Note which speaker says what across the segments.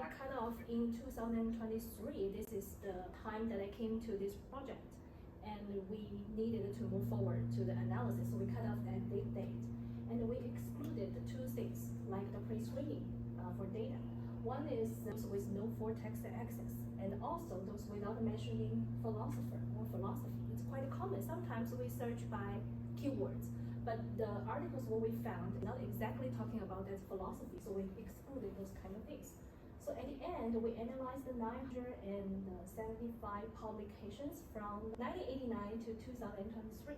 Speaker 1: I cut off in 2023. This is the time that I came to this project, and we needed to move forward to the analysis. So we cut off at this date, and we excluded two things like the pre-screening for data. One is those with no full text access, and also those without mentioning philosopher or philosophy. It's quite common. Sometimes we search by keywords, but the articles what we found not exactly talking about that philosophy, so we excluded those kind of things. So at the end, we analyzed the 975 publications from 1989 to 2023.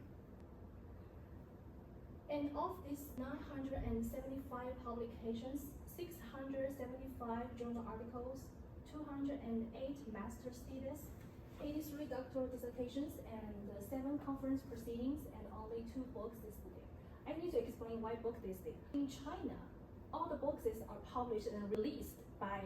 Speaker 1: And of these 975 publications, 675 journal articles, 208 master's theses, 83 doctoral dissertations, and 7 conference proceedings, and only 2 books listed. I need to explain why book listed. In China, all the books are published and released by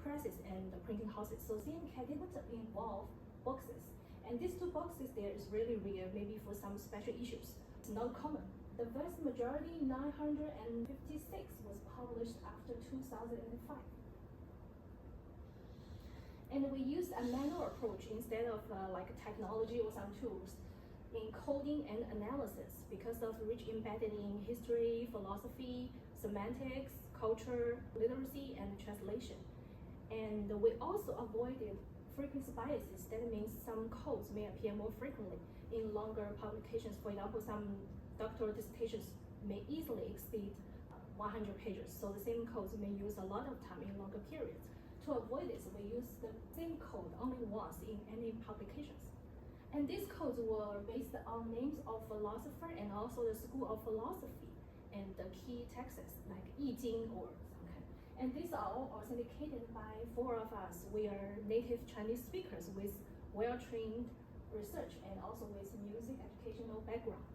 Speaker 1: presses and the printing houses. So CMK didn't involve boxes. And these 2 boxes there is really rare, maybe for some special issues. It's not common. The vast majority, 956, was published after 2005. And we used a manual approach instead of like technology or some tools in coding and analysis because of rich embedded in history, philosophy, semantics, culture, literacy, and translation. And we also avoided frequency biases. That means some codes may appear more frequently in longer publications. For example, some doctoral dissertations may easily exceed 100 pages. So the same codes may use a lot of time in longer periods. To avoid this, we use the same code only once in any publications. And these codes were based on names of philosophers and also the school of philosophy and the key texts like I Ching or something. And these are all authenticated by 4 of us. We are native Chinese speakers with well-trained research and also with music educational background.